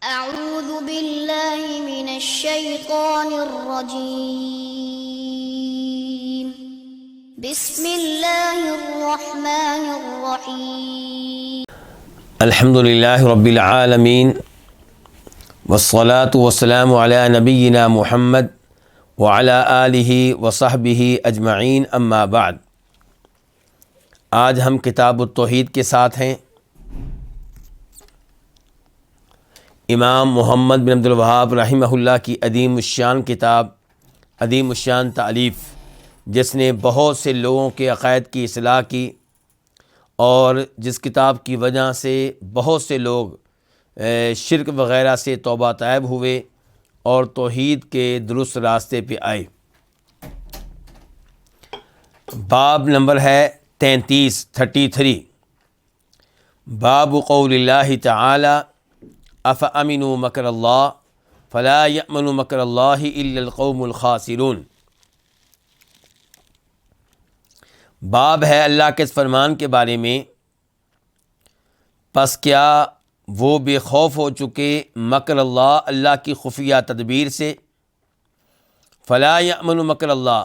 أعوذ بالله من الشيطان الرجيم. بسم الله الرحمن الرحيم. الحمد للہ رب العالمین والصلاة والسلام علی نبینا محمد وعلی آلہ وصحبہ اجمعین، اما بعد۔ آج ہم کتاب التوحید کے ساتھ ہیں۔ امام محمد بن عبد الوہاب رحمہ اللہ کی عظیم الشان کتاب، عظیم الشان تالیف، جس نے بہت سے لوگوں کے عقائد کی اصلاح کی، اور جس کتاب کی وجہ سے بہت سے لوگ شرک وغیرہ سے توبہ طائب ہوئے اور توحید کے درست راستے پہ آئے۔ باب نمبر ہے 33، باب قول اللہ تعالی افامنوا مکر اللہ فلا یأمن مکر اللہ الا القوم الخاسرون۔ باب ہے اللہ کے اس فرمان کے بارے میں، پس کیا وہ بے خوف ہو چکے مکر اللہ، اللہ کی خفیہ تدبیر سے، فلا یأمن مکر اللہ،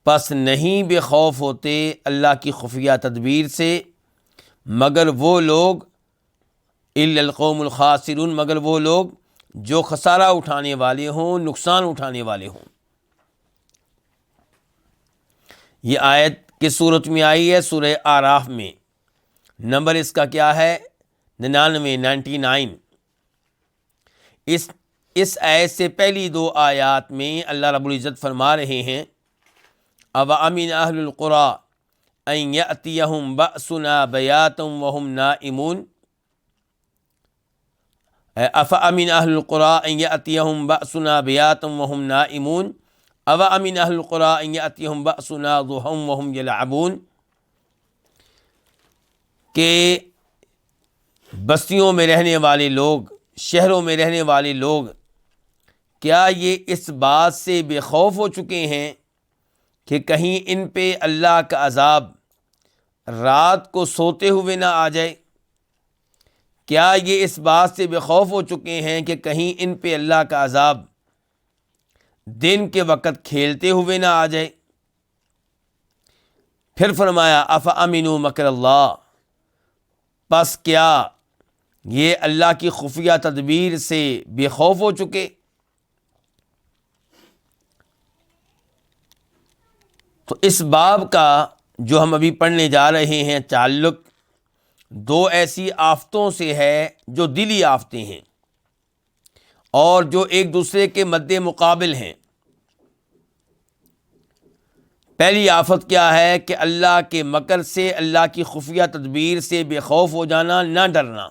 پس نہیں بے خوف ہوتے اللہ کی خفیہ تدبیر سے مگر وہ لوگ، الا القوم الخاسرون، مگر وہ لوگ جو خسارہ اٹھانے والے ہوں، نقصان اٹھانے والے ہوں۔ یہ آیت کس صورت میں آئی ہے؟ سورہ اعراف میں۔ نمبر اس کا کیا ہے؟ 99۔ اس آیت سے پہلی دو آیات میں اللہ رب العزت فرما رہے ہیں، اوامن اہل القری ان یأتیہم بأسنا بیاتا وہم نائمون، افامن اہل القری ان یأتیہم بأسنا بیاتا وہم نائمون اوامن اہل القری ان یأتیہم بأسنا ضحی وہم یلعبون، کہ بستیوں میں رہنے والے لوگ، شہروں میں رہنے والے لوگ، کیا یہ اس بات سے بے خوف ہو چکے ہیں کہ کہیں ان پہ اللہ کا عذاب رات کو سوتے ہوئے نہ آ جائے؟ کیا یہ اس بات سے بے خوف ہو چکے ہیں کہ کہیں ان پہ اللہ کا عذاب دن کے وقت کھیلتے ہوئے نہ آ جائے؟ پھر فرمایا افامنوا مکر اللہ، پس کیا یہ اللہ کی خفیہ تدبیر سے بے خوف ہو چکے؟ تو اس باب کا جو ہم ابھی پڑھنے جا رہے ہیں تعلق دو ایسی آفتوں سے ہے جو دلی آفتیں ہیں اور جو ایک دوسرے کے مد مقابل ہیں۔ پہلی آفت کیا ہے کہ اللہ کے مکر سے، اللہ کی خفیہ تدبیر سے بے خوف ہو جانا، نہ ڈرنا۔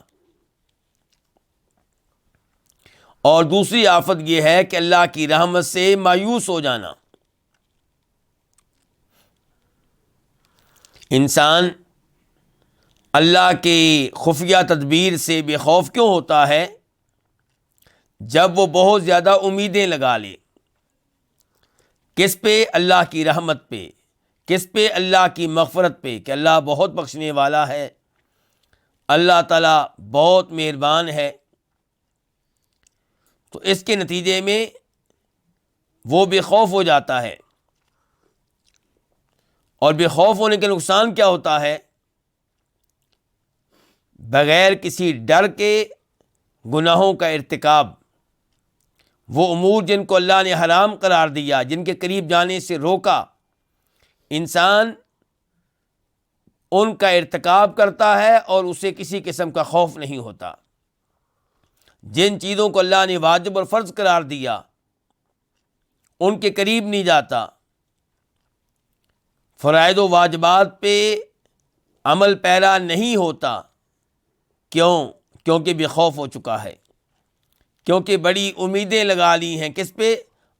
اور دوسری آفت یہ ہے کہ اللہ کی رحمت سے مایوس ہو جانا۔ انسان اللہ کی خفیہ تدبیر سے بے خوف کیوں ہوتا ہے؟ جب وہ بہت زیادہ امیدیں لگا لے، کس پہ؟ اللہ کی رحمت پہ، کس پہ؟ اللہ کی مغفرت پہ، کہ اللہ بہت بخشنے والا ہے، اللہ تعالیٰ بہت مہربان ہے۔ تو اس کے نتیجے میں وہ بے خوف ہو جاتا ہے، اور بے خوف ہونے کے نقصان کیا ہوتا ہے؟ بغیر کسی ڈر کے گناہوں کا ارتکاب، وہ امور جن کو اللہ نے حرام قرار دیا، جن کے قریب جانے سے روکا، انسان ان کا ارتکاب کرتا ہے اور اسے کسی قسم کا خوف نہیں ہوتا۔ جن چیزوں کو اللہ نے واجب اور فرض قرار دیا ان کے قریب نہیں جاتا، فرائض و واجبات پہ عمل پیرا نہیں ہوتا۔ کیوں؟ کیونکہ بے خوف ہو چکا ہے، کیونکہ بڑی امیدیں لگا لی ہیں، کس پہ؟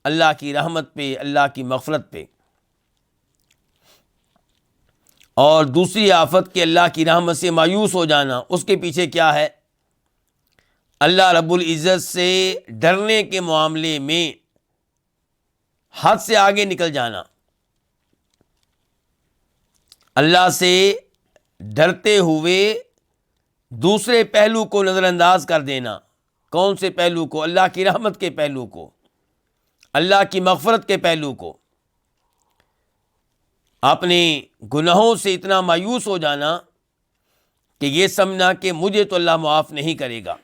اللہ کی رحمت پہ، اللہ کی مغفرت پہ۔ اور دوسری آفت کہ اللہ کی رحمت سے مایوس ہو جانا، اس کے پیچھے کیا ہے؟ اللہ رب العزت سے ڈرنے کے معاملے میں حد سے آگے نکل جانا، اللہ سے ڈرتے ہوئے دوسرے پہلو کو نظر انداز کر دینا، کون سے پہلو کو؟ اللہ کی رحمت کے پہلو کو، اللہ کی مغفرت کے پہلو کو۔ اپنے گناہوں سے اتنا مایوس ہو جانا کہ یہ سمجھنا کہ مجھے تو اللہ معاف نہیں کرے گا،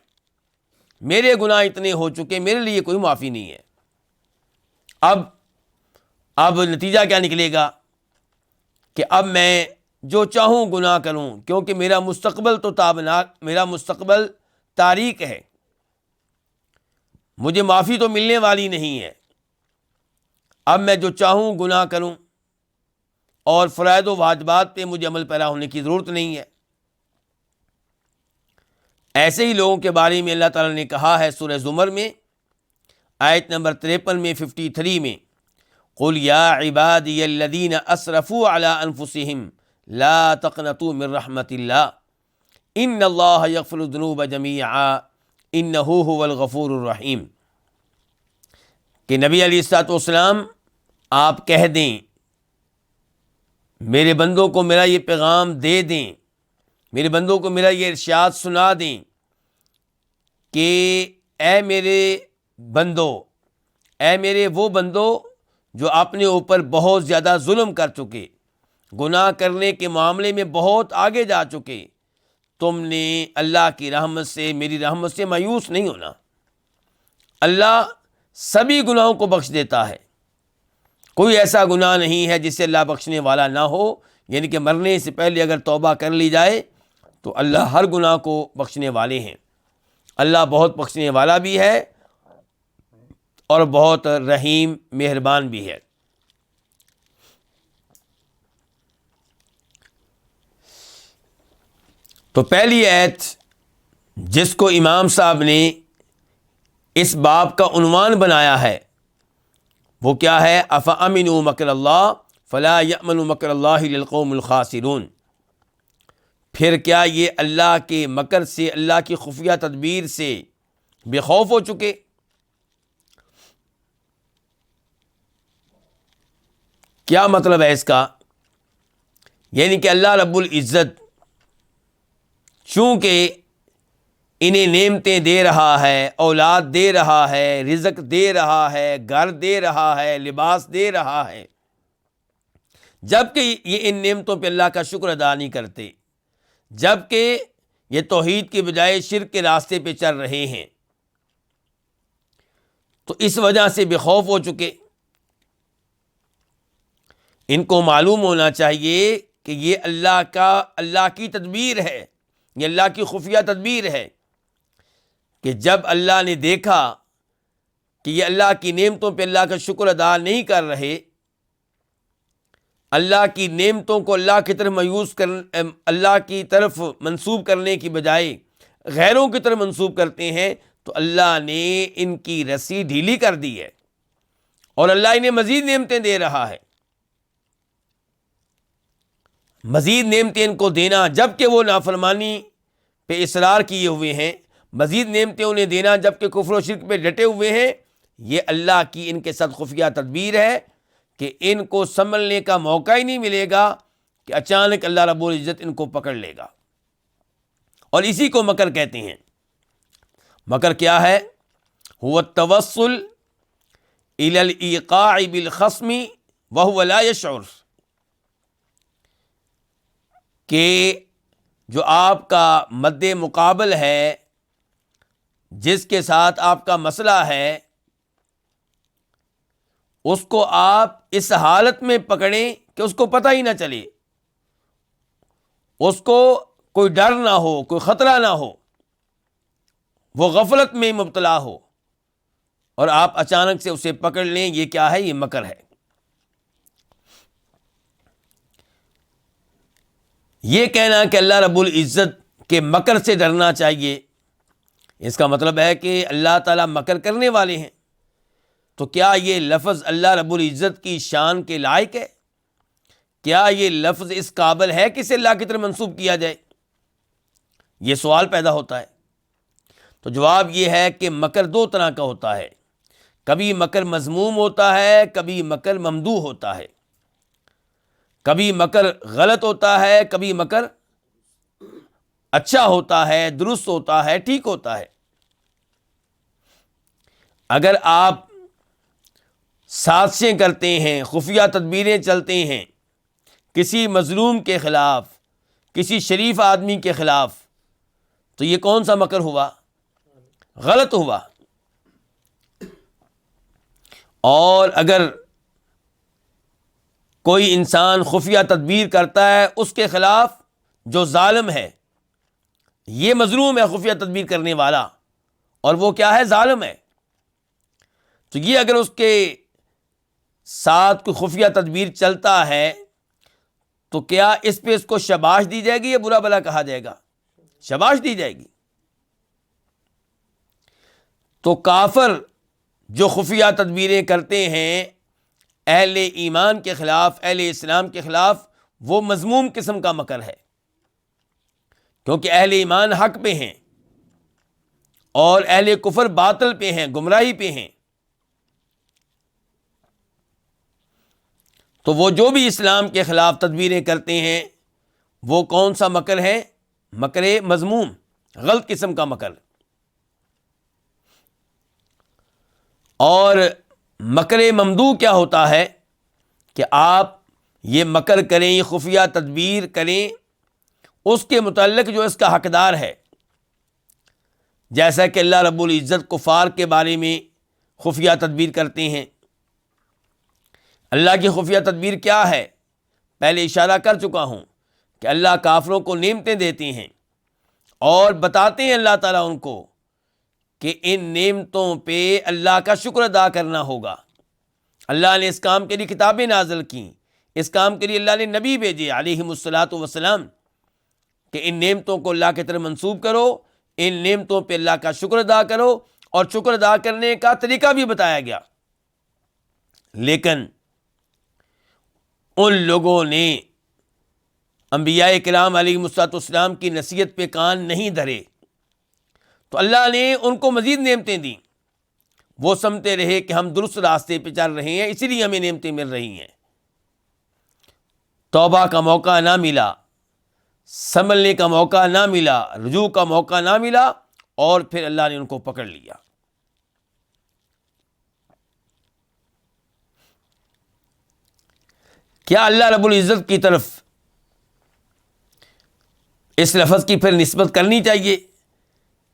میرے گناہ اتنے ہو چکے، میرے لیے کوئی معافی نہیں ہے۔ اب نتیجہ کیا نکلے گا کہ اب میں جو چاہوں گناہ کروں، کیونکہ میرا مستقبل تو تابناک، میرا مستقبل تاریک ہے، مجھے معافی تو ملنے والی نہیں ہے۔ اب میں جو چاہوں گناہ کروں، اور فرائض و واجبات پہ مجھے عمل پیرا ہونے کی ضرورت نہیں ہے۔ ایسے ہی لوگوں کے بارے میں اللہ تعالیٰ نے کہا ہے سورہ زمر میں آیت نمبر 53 میں 53 میں، قُلْ يَا عِبَادِيَ الَّذِينَ أَسْرَفُوا عَلَىٰ أَنفُسِهِمْ لَا تَقْنَطُوا مِن رَحْمَةِ اللَّهِ إِنَّ اللَّهَ يَغْفِرُ الذُّنُوبَ جَمِيعًا إِنَّهُ هُوَ الْغَفُورُ الرَّحِيمُ، کہ نبی علیہ الصلوۃ والسلام آپ کہہ دیں، میرے بندوں کو میرا یہ پیغام دے دیں، میرے بندوں کو میرا یہ ارشاد سنا دیں کہ اے میرے بندو، اے میرے وہ بندو جو اپنے اوپر بہت زیادہ ظلم کر چکے، گناہ کرنے کے معاملے میں بہت آگے جا چکے، تم نے اللہ کی رحمت سے، میری رحمت سے مایوس نہیں ہونا۔ اللہ سبھی گناہوں کو بخش دیتا ہے، کوئی ایسا گناہ نہیں ہے جس سے اللہ بخشنے والا نہ ہو، یعنی کہ مرنے سے پہلے اگر توبہ کر لی جائے تو اللہ ہر گناہ کو بخشنے والے ہیں۔ اللہ بہت بخشنے والا بھی ہے اور بہت رحیم مہربان بھی ہے۔ تو پہلی آیت جس کو امام صاحب نے اس باب کا عنوان بنایا ہے وہ کیا ہے؟ افامنوا مکر اللہ فلا یأمن مکر اللہ الا القوم الخاسرون، پھر کیا یہ اللہ کے مکر سے، اللہ کی خفیہ تدبیر سے بے خوف ہو چکے؟ کیا مطلب ہے اس کا؟ یعنی کہ اللہ رب العزت چونکہ انہیں نعمتیں دے رہا ہے، اولاد دے رہا ہے، رزق دے رہا ہے، گھر دے رہا ہے، لباس دے رہا ہے، جبکہ یہ ان نعمتوں پہ اللہ کا شکر ادا نہیں کرتے، جبکہ یہ توحید کی بجائے شرک کے راستے پہ چل رہے ہیں، تو اس وجہ سے بے خوف ہو چکے۔ ان کو معلوم ہونا چاہیے کہ یہ اللہ کی تدبیر ہے، یہ اللہ کی خفیہ تدبیر ہے، کہ جب اللہ نے دیکھا کہ یہ اللہ کی نعمتوں پہ اللہ کا شکر ادا نہیں کر رہے، اللہ کی نعمتوں کو اللہ کی طرف منسوب کرنے کی بجائے غیروں کی طرف منسوب کرتے ہیں، تو اللہ نے ان کی رسی ڈھیلی کر دی ہے اور اللہ انہیں مزید نعمتیں دے رہا ہے۔ مزید نعمتیں ان کو دینا جبکہ وہ نافرمانی پہ اصرار کیے ہوئے ہیں، مزید نعمتیں انہیں دینا جبکہ کفر و شرک پہ ڈٹے ہوئے ہیں، یہ اللہ کی ان کے ساتھ خفیہ تدبیر ہے کہ ان کو سنبھلنے کا موقع ہی نہیں ملے گا کہ اچانک اللہ رب العزت ان کو پکڑ لے گا، اور اسی کو مکر کہتے ہیں۔ مکر کیا ہے؟ هو التوسل الى الايقاع بالخصم وهو لا يشعر، کہ جو آپ کا مد مقابل ہے، جس کے ساتھ آپ کا مسئلہ ہے، اس کو آپ اس حالت میں پکڑیں کہ اس کو پتہ ہی نہ چلے، اس کو کوئی ڈر نہ ہو، کوئی خطرہ نہ ہو، وہ غفلت میں مبتلا ہو، اور آپ اچانک سے اسے پکڑ لیں، یہ کیا ہے؟ یہ مکر ہے۔ یہ کہنا کہ اللہ رب العزت کے مکر سے ڈرنا چاہیے، اس کا مطلب ہے کہ اللہ تعالیٰ مکر کرنے والے ہیں، تو کیا یہ لفظ اللہ رب العزت کی شان کے لائق ہے؟ کیا یہ لفظ اس قابل ہے کہ اسے اللہ کی طرف منسوب کیا جائے؟ یہ سوال پیدا ہوتا ہے۔ تو جواب یہ ہے کہ مکر دو طرح کا ہوتا ہے، کبھی مکر مذموم ہوتا ہے، کبھی مکر ممدوح ہوتا ہے، کبھی مکر غلط ہوتا ہے، کبھی مکر اچھا ہوتا ہے، درست ہوتا ہے، ٹھیک ہوتا ہے۔ اگر آپ سازشیں کرتے ہیں، خفیہ تدبیریں چلتے ہیں کسی مظلوم کے خلاف، کسی شریف آدمی کے خلاف، تو یہ کون سا مکر ہوا؟ غلط ہوا۔ اور اگر کوئی انسان خفیہ تدبیر کرتا ہے اس کے خلاف جو ظالم ہے، یہ مظلوم ہے خفیہ تدبیر کرنے والا، اور وہ کیا ہے؟ ظالم ہے، تو یہ اگر اس کے ساتھ کوئی خفیہ تدبیر چلتا ہے تو کیا اس پہ اس کو شاباش دی جائے گی یا برا بھلا کہا جائے گا؟ شاباش دی جائے گی۔ تو کافر جو خفیہ تدبیریں کرتے ہیں اہل ایمان کے خلاف، اہل اسلام کے خلاف، وہ مذموم قسم کا مکر ہے، کیونکہ اہل ایمان حق پہ ہیں اور اہل کفر باطل پہ ہیں، گمراہی پہ ہیں۔ تو وہ جو بھی اسلام کے خلاف تدبیریں کرتے ہیں وہ کون سا مکر ہے؟ مکر مذموم، غلط قسم کا مکر۔ اور مکر ممدوح کیا ہوتا ہے کہ آپ یہ مکر کریں، یہ خفیہ تدبیر کریں اس کے متعلق جو اس کا حقدار ہے، جیسا کہ اللہ رب العزت کفار کے بارے میں خفیہ تدبیر کرتے ہیں۔ اللہ کی خفیہ تدبیر کیا ہے؟ پہلے اشارہ کر چکا ہوں کہ اللہ کافروں کو نعمتیں دیتے ہیں اور بتاتے ہیں اللہ تعالیٰ ان کو کہ ان نعمتوں پہ اللہ کا شکر ادا کرنا ہوگا۔ اللہ نے اس کام کے لیے کتابیں نازل کیں، اس کام کے لیے اللہ نے نبی بھیجے علیہم الصلاۃ والسلام کہ ان نعمتوں کو اللہ کی طرف منسوب کرو، ان نعمتوں پہ اللہ کا شکر ادا کرو، اور شکر ادا کرنے کا طریقہ بھی بتایا گیا۔ لیکن ان لوگوں نے انبیاء کرام علیہم الصلوۃ والسلام کی نصیحت پہ کان نہیں دھرے، تو اللہ نے ان کو مزید نعمتیں دیں۔ وہ سمجھتے رہے کہ ہم درست راستے پہ چل رہے ہیں، اسی لیے ہمیں نعمتیں مل رہی ہیں۔ توبہ کا موقع نہ ملا، سنبھلنے کا موقع نہ ملا، رجوع کا موقع نہ ملا، اور پھر اللہ نے ان کو پکڑ لیا۔ کیا اللہ رب العزت کی طرف اس لفظ کی پھر نسبت کرنی چاہیے؟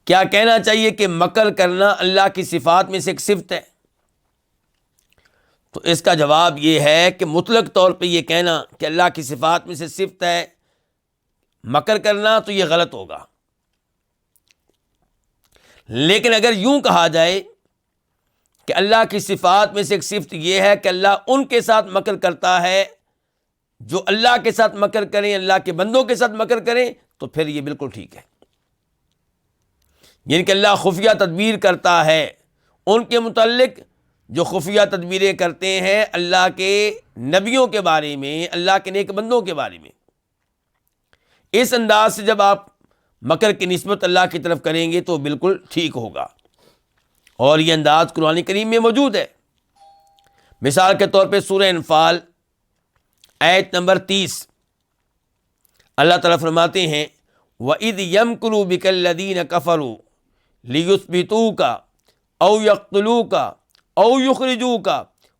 کیا کہنا چاہیے کہ مکر کرنا اللہ کی صفات میں سے ایک صفت ہے؟ تو اس کا جواب یہ ہے کہ مطلق طور پہ یہ کہنا کہ اللہ کی صفات میں سے صفت ہے مکر کرنا، تو یہ غلط ہوگا۔ لیکن اگر یوں کہا جائے کہ اللہ کی صفات میں سے ایک صفت یہ ہے کہ اللہ ان کے ساتھ مکر کرتا ہے جو اللہ کے ساتھ مکر کریں، اللہ کے بندوں کے ساتھ مکر کریں، تو پھر یہ بالکل ٹھیک ہے۔ یعنی کہ اللہ خفیہ تدبیر کرتا ہے ان کے متعلق جو خفیہ تدبیریں کرتے ہیں اللہ کے نبیوں کے بارے میں، اللہ کے نیک بندوں کے بارے میں۔ اس انداز سے جب آپ مکر کی نسبت اللہ کی طرف کریں گے تو بالکل ٹھیک ہوگا، اور یہ انداز قرآن کریم میں موجود ہے۔ مثال کے طور پہ سورہ انفال آیت نمبر 30 اللہ تعالیٰ فرماتے ہیں وَإِذْ يَمْكُرُ بِكَ الَّذِينَ كَفَرُوا لِيُثْبِتُوكَ أَوْ يَقْتُلُوكَ أَوْ يُخْرِجُوكَ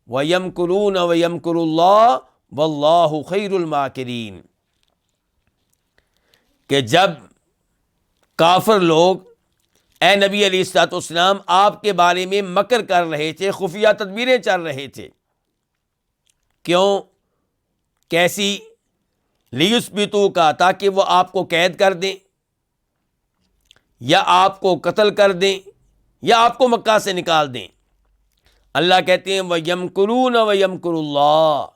وَيَمْكُرُونَ وَيَمْكُرُ اللَّهُ وَاللَّهُ خَيْرُ الْمَاكِرِينَ، کہ جب کافر لوگ اے نبی علیہ الصلوۃ والسلام آپ کے بارے میں مکر کر رہے تھے، خفیہ تدبیریں چل رہے تھے، کیوں؟ کیسی؟ لیثبتوک، تاکہ وہ آپ کو قید کر دیں یا آپ کو قتل کر دیں یا آپ کو مکہ سے نکال دیں۔ اللہ کہتے ہیں وَيَمْكُرُونَ وَيَمْكُرُ اللَّهُ،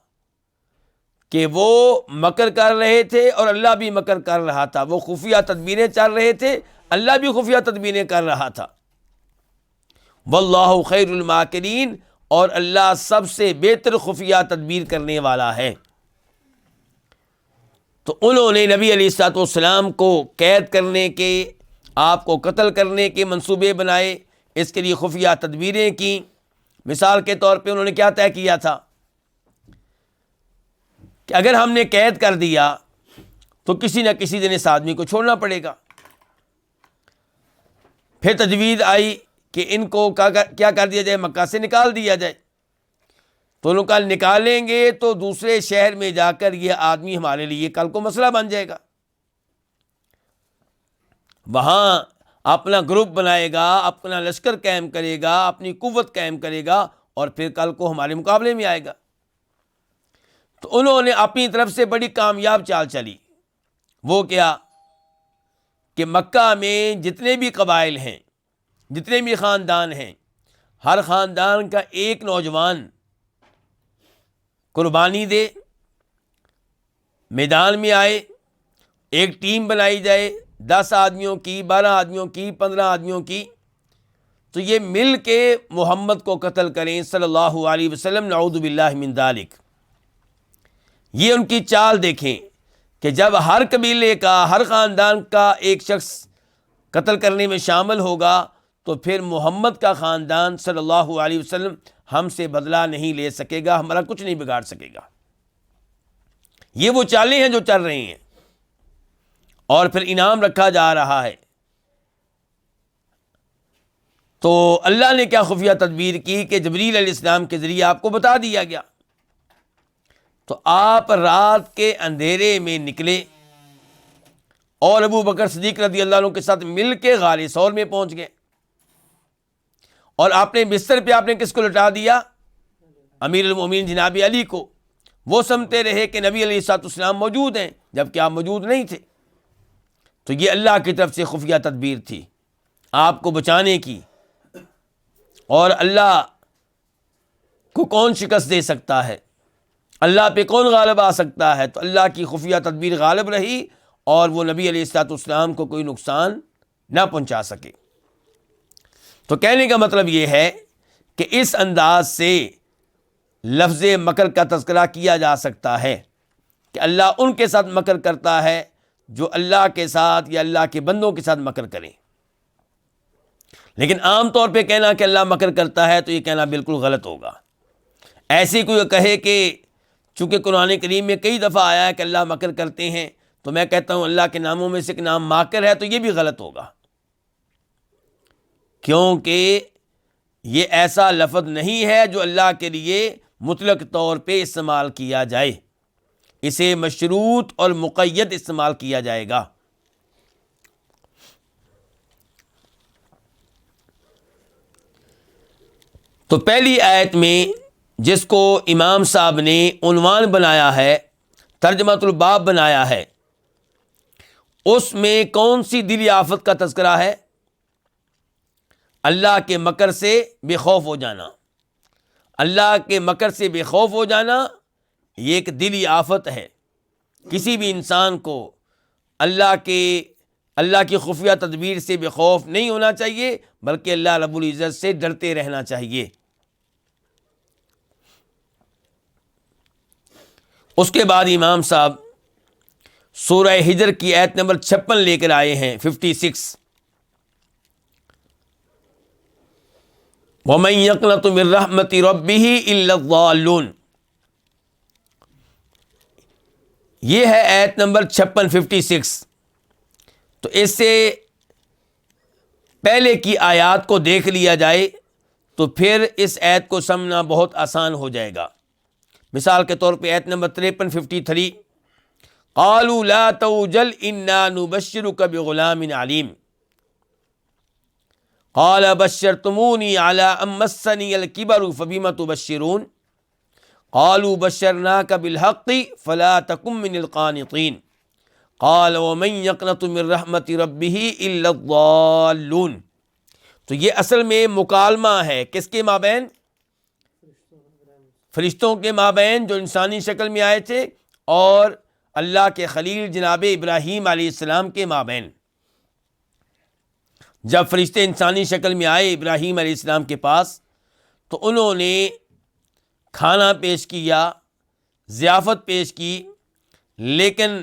کہ وہ مکر کر رہے تھے اور اللہ بھی مکر کر رہا تھا۔ وہ خفیہ تدبیریں چل رہے تھے، اللہ بھی خفیہ تدبیریں کر رہا تھا۔ واللہ خیر الماکرین، اور اللہ سب سے بہتر خفیہ تدبیر کرنے والا ہے۔ تو انہوں نے نبی علیہ الصلوۃ والسلام کو قید کرنے کے، آپ کو قتل کرنے کے منصوبے بنائے، اس کے لیے خفیہ تدبیریں کیں۔ مثال کے طور پہ انہوں نے کیا طے کیا تھا کہ اگر ہم نے قید کر دیا تو کسی نہ کسی دن اس آدمی کو چھوڑنا پڑے گا۔ پھر تجویز آئی کہ ان کو کیا کر دیا جائے، مکہ سے نکال دیا جائے۔ تو انہوں نے کہا نکالیں گے تو دوسرے شہر میں جا کر یہ آدمی ہمارے لیے کل کو مسئلہ بن جائے گا، وہاں اپنا گروپ بنائے گا، اپنا لشکر قائم کرے گا، اپنی قوت قائم کرے گا، اور پھر کل کو ہمارے مقابلے میں آئے گا۔ تو انہوں نے اپنی طرف سے بڑی کامیاب چال چلی۔ وہ کیا کہ مکہ میں جتنے بھی قبائل ہیں، جتنے بھی خاندان ہیں، ہر خاندان کا ایک نوجوان قربانی دے، میدان میں آئے، ایک ٹیم بنائی جائے، 10 آدمیوں کی، 12 آدمیوں کی، 15 آدمیوں کی، تو یہ مل کے محمد کو قتل کریں صلی اللہ علیہ وسلم، نعوذ باللہ من ذالک۔ یہ ان کی چال دیکھیں کہ جب ہر قبیلے کا، ہر خاندان کا ایک شخص قتل کرنے میں شامل ہوگا تو پھر محمد کا خاندان صلی اللہ علیہ وسلم ہم سے بدلہ نہیں لے سکے گا، ہمارا کچھ نہیں بگاڑ سکے گا۔ یہ وہ چالیں ہیں جو چل رہی ہیں، اور پھر انعام رکھا جا رہا ہے۔ تو اللہ نے کیا خفیہ تدبیر کی کہ جبریل علیہ السلام کے ذریعے آپ کو بتا دیا گیا۔ تو آپ رات کے اندھیرے میں نکلے اور ابو بکر صدیق رضی اللہ عنہ کے ساتھ مل کے غار ثور میں پہنچ گئے، اور آپ نے بستر پہ آپ نے کس کو لٹا دیا؟ امیر المومنین جناب علی کو۔ وہ سمتے رہے کہ نبی علیہ الصلوۃ والسلام موجود ہیں، جبکہ آپ موجود نہیں تھے۔ تو یہ اللہ کی طرف سے خفیہ تدبیر تھی آپ کو بچانے کی۔ اور اللہ کو کون شکست دے سکتا ہے، اللہ پہ کون غالب آ سکتا ہے؟ تو اللہ کی خفیہ تدبیر غالب رہی، اور وہ نبی علیہ الصلوۃ والسلام کو کوئی نقصان نہ پہنچا سکے۔ تو کہنے کا مطلب یہ ہے کہ اس انداز سے لفظ مکر کا تذکرہ کیا جا سکتا ہے کہ اللہ ان کے ساتھ مکر کرتا ہے جو اللہ کے ساتھ یا اللہ کے بندوں کے ساتھ مکر کریں۔ لیکن عام طور پہ کہنا کہ اللہ مکر کرتا ہے تو یہ کہنا بالکل غلط ہوگا۔ ایسے کوئی کہے کہ چونکہ قرآن کریم میں کئی دفعہ آیا ہے کہ اللہ مکر کرتے ہیں، تو میں کہتا ہوں اللہ کے ناموں میں سے ایک نام ماکر ہے، تو یہ بھی غلط ہوگا، کیونکہ یہ ایسا لفظ نہیں ہے جو اللہ کے لیے مطلق طور پہ استعمال کیا جائے، اسے مشروط اور مقید استعمال کیا جائے گا۔ تو پہلی آیت میں جس کو امام صاحب نے عنوان بنایا ہے، ترجمۃ الباب بنایا ہے، اس میں کون سی دلی آفت کا تذکرہ ہے؟ اللہ کے مکر سے بے خوف ہو جانا۔ اللہ کے مکر سے بے خوف ہو جانا یہ ایک دلی آفت ہے۔ کسی بھی انسان کو اللہ کی خفیہ تدبیر سے بے خوف نہیں ہونا چاہیے، بلکہ اللہ رب العزت سے ڈرتے رہنا چاہیے۔ اس کے بعد امام صاحب سورہ ہجر کی آیت نمبر 56 لے کر آئے ہیں، 56۔ وَمَن يَقْنَطُ مِن رَحْمَةِ رَبِّهِ إِلَّا الضَّالُّونَ، یہ ہے آیت نمبر 56، 56۔ تو اس سے پہلے کی آیات کو دیکھ لیا جائے تو پھر اس آیت کو سمجھنا بہت آسان ہو جائے گا۔ مثال کے طور پہ آیت نمبر 53، 53، قالوا لا توجل انا نبشرك بغلام علیم قال بشرتمونی علی ان مسنی الکبر فبم تبشرون قالوا بشرناک بالحق فلا تکن من القانطین قال ومن یقنط من رحمت ربہ الا الضالون۔ تو یہ اصل میں مکالمہ ہے کس کے مابین؟ فرشتوں کے مابین جو انسانی شکل میں آئے تھے، اور اللہ کے خلیل جناب ابراہیم علیہ السلام کے مابین۔ جب فرشتے انسانی شکل میں آئے ابراہیم علیہ السلام کے پاس، تو انہوں نے کھانا پیش کیا، ضیافت پیش کی، لیکن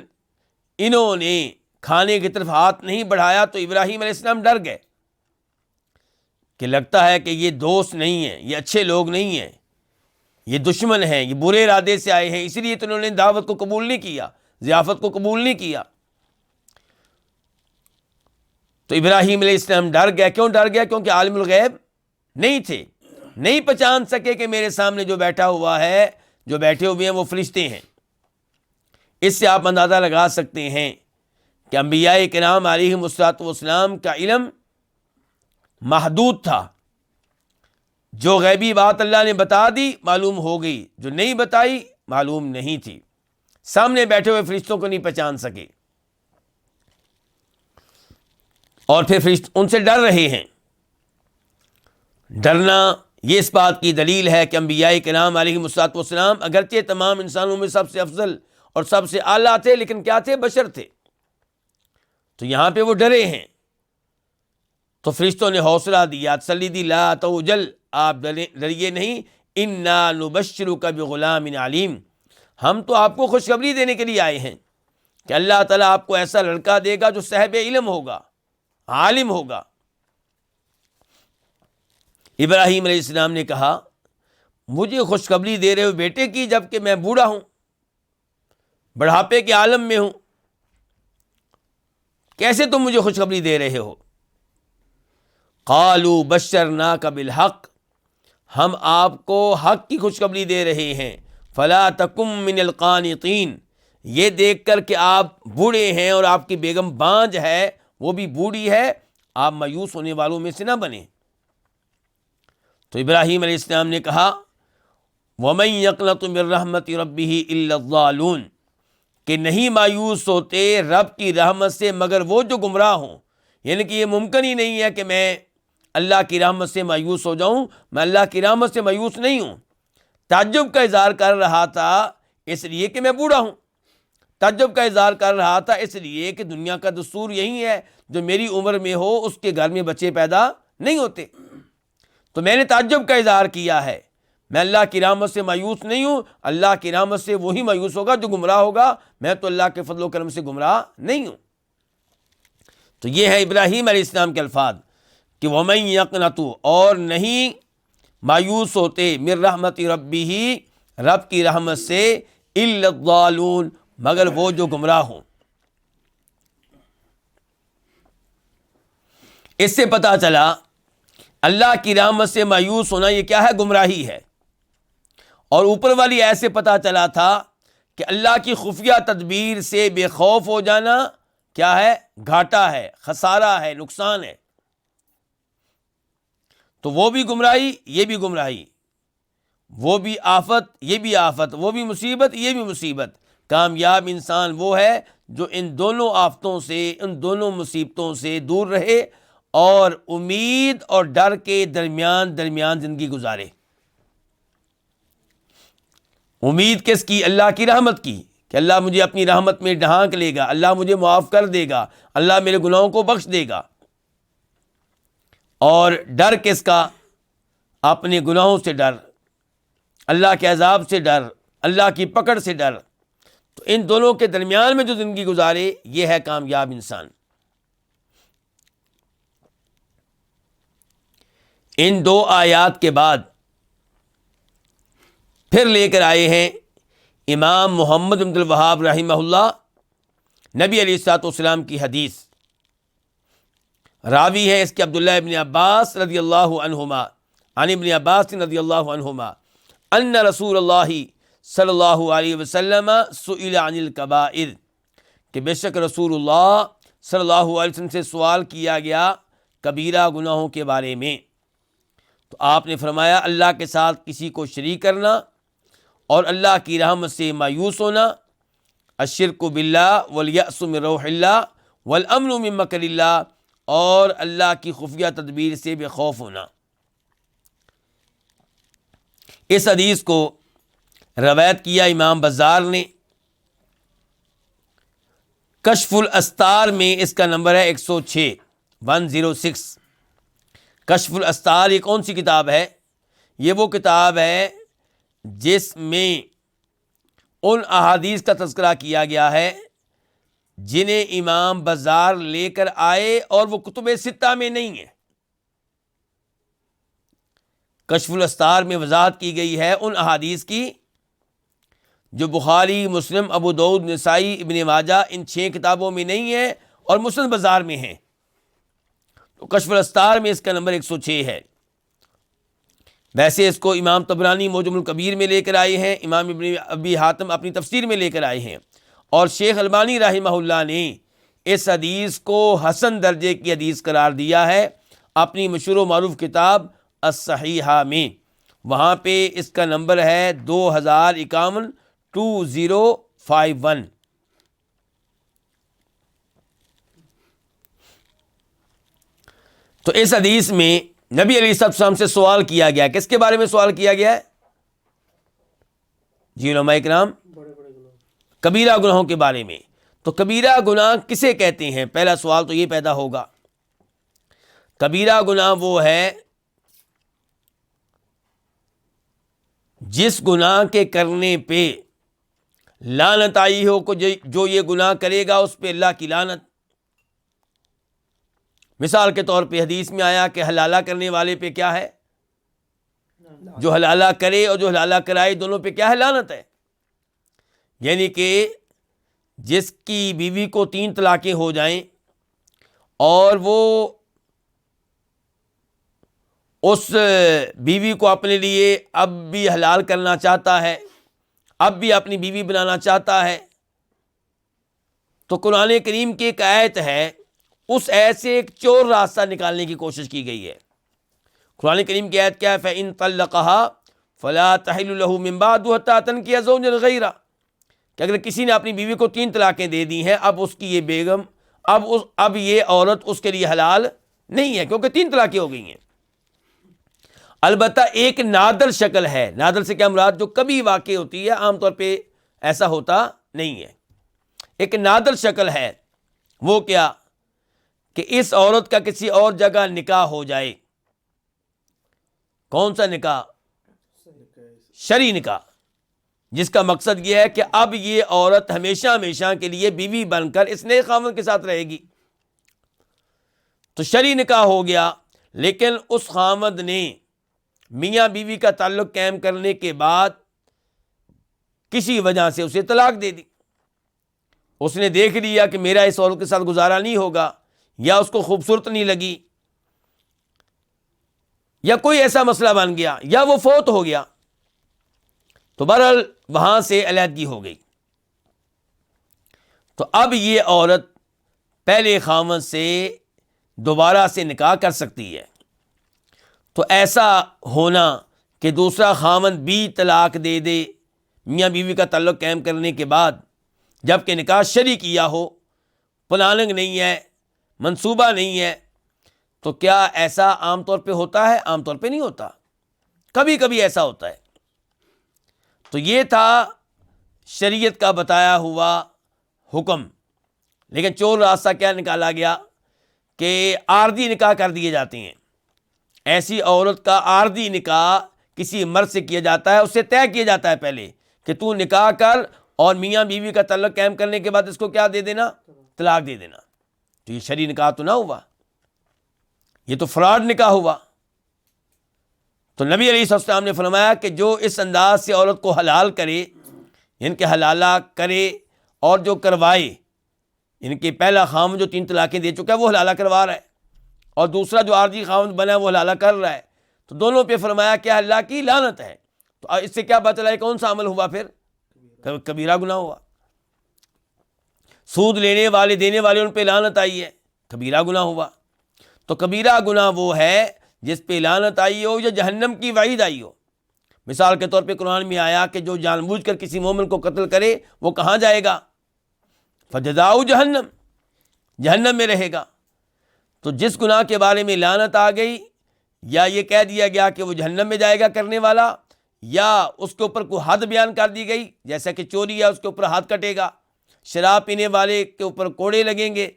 انہوں نے کھانے کی طرف ہاتھ نہیں بڑھایا تو ابراہیم علیہ السلام ڈر گئے کہ لگتا ہے کہ یہ دوست نہیں ہیں، یہ اچھے لوگ نہیں ہیں، یہ دشمن ہیں، یہ برے ارادے سے آئے ہیں، اسی لیے تو انہوں نے دعوت کو قبول نہیں کیا، ضیافت کو قبول نہیں کیا۔ تو ابراہیم علیہ السلام ڈر گیا۔ کیوں ڈر گیا؟ کیونکہ عالم الغیب نہیں تھے، نہیں پہچان سکے کہ میرے سامنے جو بیٹھا ہوا ہے، جو بیٹھے ہوئے ہیں وہ فرشتے ہیں۔ اس سے آپ اندازہ لگا سکتے ہیں کہ انبیاء کرام علیہم الصلوۃ والسلام کا علم محدود تھا۔ جو غیبی بات اللہ نے بتا دی معلوم ہو گئی، جو نہیں بتائی معلوم نہیں تھی۔ سامنے بیٹھے ہوئے فرشتوں کو نہیں پہچان سکے، اور پھر فرشتے ان سے ڈر رہے ہیں۔ ڈرنا یہ اس بات کی دلیل ہے کہ انبیاء کرام علیہم الصلوۃ والسلام اگرچہ تمام انسانوں میں سب سے افضل اور سب سے اعلیٰ تھے، لیکن کیا تھے؟ بشر تھے۔ تو یہاں پہ وہ ڈرے ہیں، تو فرشتوں نے حوصلہ دیا، تسلی دی، لا توجل، آپ ڈریے نہیں، انا نبشرک بغلام علیم، ہم تو آپ کو خوشخبری دینے کے لیے آئے ہیں کہ اللہ تعالیٰ آپ کو ایسا لڑکا دے گا جو صاحب علم ہوگا، عالم ہوگا۔ ابراہیم علیہ السلام نے کہا، مجھے خوشخبری دے رہے ہو بیٹے کی، جب کہ میں بوڑھا ہوں، بڑھاپے کے عالم میں ہوں، کیسے تم مجھے خوشخبری دے رہے ہو؟ قالوا بشرناک بالحق، ہم آپ کو حق کی خوشخبری دے رہے ہیں، فلا تکم من القانطین، یہ دیکھ کر کہ آپ بوڑھے ہیں اور آپ کی بیگم بانجھ ہے، وہ بھی بوڑھی ہے، آپ مایوس ہونے والوں میں سے نہ بنیں۔ تو ابراہیم علیہ السلام نے کہا، وَمَن يَقْنَطُ مِن رَحْمَةِ رَبِّهِ إِلَّا الضَّالُونَ، کہ نہیں مایوس ہوتے رب کی رحمت سے مگر وہ جو گمراہ ہوں۔ یعنی کہ یہ ممکن ہی نہیں ہے کہ میں اللہ کی رحمت سے مایوس ہو جاؤں، میں اللہ کی رحمت سے مایوس نہیں ہوں۔ تعجب کا اظہار کر رہا تھا اس لیے کہ میں بوڑھا ہوں، تعجب کا اظہار کر رہا تھا اس لیے کہ دنیا کا دستور یہی ہے، جو میری عمر میں ہو اس کے گھر میں بچے پیدا نہیں ہوتے۔ تو میں نے تعجب کا اظہار کیا ہے، میں اللہ کی رحمت سے مایوس نہیں ہوں، اللہ کی رحمت سے وہی مایوس ہوگا جو گمراہ ہوگا، میں تو اللہ کے فضل و کرم سے گمراہ نہیں ہوں۔ تو یہ ہے ابراہیم علیہ السلام کے الفاظ کہ وَمَن يَقْنَطُ، اور نہیں مایوس ہوتے، من رحمت ربہ، رب کی رحمت سے، الا الضالون، مگر وہ جو گمراہ ہوں۔ اس سے پتہ چلا اللہ کی رحمت سے مایوس ہونا یہ کیا ہے؟ گمراہی ہے۔ اور اوپر والی آیت سے پتہ چلا تھا کہ اللہ کی خفیہ تدبیر سے بے خوف ہو جانا کیا ہے؟ گھاٹا ہے، خسارہ ہے، نقصان ہے۔ تو وہ بھی گمراہی، یہ بھی گمراہی، وہ بھی آفت، یہ بھی آفت، وہ بھی مصیبت، یہ بھی مصیبت۔ کامیاب انسان وہ ہے جو ان دونوں آفتوں سے، ان دونوں مصیبتوں سے دور رہے اور امید اور ڈر کے درمیان زندگی گزارے۔ امید کس کی؟ اللہ کی رحمت کی، کہ اللہ مجھے اپنی رحمت میں ڈھانک لے گا، اللہ مجھے معاف کر دے گا، اللہ میرے گناہوں کو بخش دے گا۔ اور ڈر کس کا؟ اپنے گناہوں سے ڈر، اللہ کے عذاب سے ڈر، اللہ کی پکڑ سے ڈر۔ تو ان دونوں کے درمیان میں جو زندگی گزارے، یہ ہے کامیاب انسان۔ ان دو آیات کے بعد پھر لے کر آئے ہیں امام محمد بن عبد الوہاب رحمہ اللہ، نبی علیہ الصلوۃ والسلام کی حدیث۔ راوی ہے اس کے عبداللہ ابن عباس رضی اللہ عنہما، عن ابن عباس رضی اللہ عنہما ان رسول اللہ صلی اللہ علیہ وسلم سئل عن الکبائر، کہ بے شک رسول اللہ صلی اللہ علیہ وسلم سے سوال کیا گیا کبیرہ گناہوں کے بارے میں۔ تو آپ نے فرمایا، اللہ کے ساتھ کسی کو شریک کرنا اور اللہ کی رحمت سے مایوس ہونا، الشرک باللہ والیأس من روح اللہ والامن من مکر اللہ، اور اللہ کی خفیہ تدبیر سے بے خوف ہونا۔ اس حدیث کو روایت کیا امام بزار نے، کشف الاستار میں اس کا نمبر ہے 106۔ کشف الاستار یہ کون سی کتاب ہے؟ یہ وہ کتاب ہے جس میں ان احادیث کا تذکرہ کیا گیا ہے جنہیں امام بزار لے کر آئے اور وہ کتب ستہ میں نہیں ہیں۔ کشف الاستار میں وضاحت کی گئی ہے ان احادیث کی جو بخاری، مسلم، ابو داؤد، نسائی، ابن ماجہ، ان 6 کتابوں میں نہیں ہیں اور مسند بازار میں ہیں۔ تو کشف الاستار میں اس کا نمبر 106 ہے۔ ویسے اس کو امام طبرانی معجم الکبیر میں لے کر آئے ہیں، امام ابن ابی حاتم اپنی تفسیر میں لے کر آئے ہیں، اور شیخ البانی رحمہ اللہ نے اس حدیث کو حسن درجے کی حدیث قرار دیا ہے اپنی مشہور و معروف کتاب الصحیحہ میں۔ وہاں پہ اس کا نمبر ہے 2051 2051۔ تو اس حدیث میں نبی علیہ السلام سے سوال کیا گیا، کس کے بارے میں سوال کیا گیا ہے؟ جی علماء کرام، کبیرہ گناہوں کے بارے میں۔ تو کبیرہ گناہ کسے کہتے ہیں؟ پہلا سوال تو یہ پیدا ہوگا۔ کبیرہ گناہ وہ ہے جس گناہ کے کرنے پہ لعنت آئی ہو، کو جو یہ گناہ کرے گا اس پہ اللہ کی لعنت۔ مثال کے طور پہ حدیث میں آیا کہ حلالہ کرنے والے پہ کیا ہے؟ جو حلالہ کرے اور جو حلالہ کرائے دونوں پہ کیا ہے؟ لعنت ہے۔ یعنی کہ جس کی بیوی کو 3 طلاقیں ہو جائیں اور وہ اس بیوی کو اپنے لیے اب بھی حلال کرنا چاہتا ہے، اب بھی اپنی بیوی بنانا چاہتا ہے، تو قرآن کریم کی ایک آیت ہے، اس آیت سے ایک چور راستہ نکالنے کی کوشش کی گئی ہے۔ قرآن کریم کی آیت کیا ہے؟ فَإِن طَلَّقَهَا فَلَا تَحِلُّ لَهُ مِن بَعْدُ حَتَّىٰ تَنكِحَ زَوْجًا غَيْرَهُ، کہ اگر کسی نے اپنی بیوی کو 3 طلاقیں دے دی ہیں، اب اس کی یہ بیگم، اب یہ عورت اس کے لیے حلال نہیں ہے، کیونکہ 3 طلاقیں ہو گئی ہیں۔ البتہ ایک نادر شکل ہے، نادر سے کیا مراد؟ جو کبھی واقع ہوتی ہے، عام طور پہ ایسا ہوتا نہیں ہے۔ ایک نادر شکل ہے، وہ کیا؟ کہ اس عورت کا کسی اور جگہ نکاح ہو جائے۔ کون سا نکاح؟ شرعی نکاح، جس کا مقصد یہ ہے کہ اب یہ عورت ہمیشہ ہمیشہ کے لیے بیوی بن کر اس نئے خاوند کے ساتھ رہے گی۔ تو شرعی نکاح ہو گیا، لیکن اس خاوند نے میاں بیوی کا تعلق قائم کرنے کے بعد کسی وجہ سے اسے طلاق دے دی۔ اس نے دیکھ لیا کہ میرا اس عورت کے ساتھ گزارا نہیں ہوگا، یا اس کو خوبصورت نہیں لگی، یا کوئی ایسا مسئلہ بن گیا، یا وہ فوت ہو گیا، تو بہرحال وہاں سے علیحدگی ہو گئی۔ تو اب یہ عورت پہلے خاوند سے دوبارہ سے نکاح کر سکتی ہے۔ تو ایسا ہونا کہ دوسرا خاوند بھی طلاق دے دے میاں بیوی کا تعلق قائم کرنے کے بعد، جبکہ نکاح شرعی کیا ہو، پلاننگ نہیں ہے، منصوبہ نہیں ہے، تو کیا ایسا عام طور پہ ہوتا ہے؟ عام طور پہ نہیں ہوتا، کبھی کبھی ایسا ہوتا ہے۔ تو یہ تھا شریعت کا بتایا ہوا حکم، لیکن چور راستہ کیا نکالا گیا کہ عارضی نکاح کر دیے جاتے ہیں۔ ایسی عورت کا عارضی نکاح کسی مرد سے کیا جاتا ہے، اس سے طے کیا جاتا ہے پہلے کہ تو نکاح کر، اور میاں بیوی کا تعلق قائم کرنے کے بعد اس کو کیا دے دینا؟ طلاق دے دینا۔ تو یہ شرعی نکاح تو نہ ہوا، یہ تو فراڈ نکاح ہوا۔ تو نبی علیہ السلام نے فرمایا کہ جو اس انداز سے عورت کو حلال کرے، ان کے حلالہ کرے، اور جو کروائے، ان کے پہلا خاوند جو 3 طلاقیں دے چکا ہے وہ حلالہ کروا رہا ہے، اور دوسرا جو عارضی خاوند بنا ہے وہ حلالہ کر رہا ہے، تو دونوں پہ فرمایا کہ اللہ کی لعنت ہے۔ تو اس سے کیا پتہ چلا ہے کون سا عمل ہوا؟ پھر کبیرہ گناہ ہوا۔ سود لینے والے دینے والے ان پہ لعنت آئی ہے، کبیرہ گناہ ہوا۔ تو کبیرہ گناہ وہ ہے جس پہ لعنت آئی ہو یا جہنم کی وعید آئی ہو۔ مثال کے طور پہ قرآن میں آیا کہ جو جان بوجھ کر کسی مومن کو قتل کرے وہ کہاں جائے گا؟ فجزاؤ جہنم، جہنم میں رہے گا۔ تو جس گناہ کے بارے میں لعنت آ گئی، یا یہ کہہ دیا گیا کہ وہ جہنم میں جائے گا کرنے والا، یا اس کے اوپر کوئی حد بیان کر دی گئی، جیسا کہ چوری ہے اس کے اوپر ہاتھ کٹے گا، شراب پینے والے کے اوپر کوڑے لگیں گے،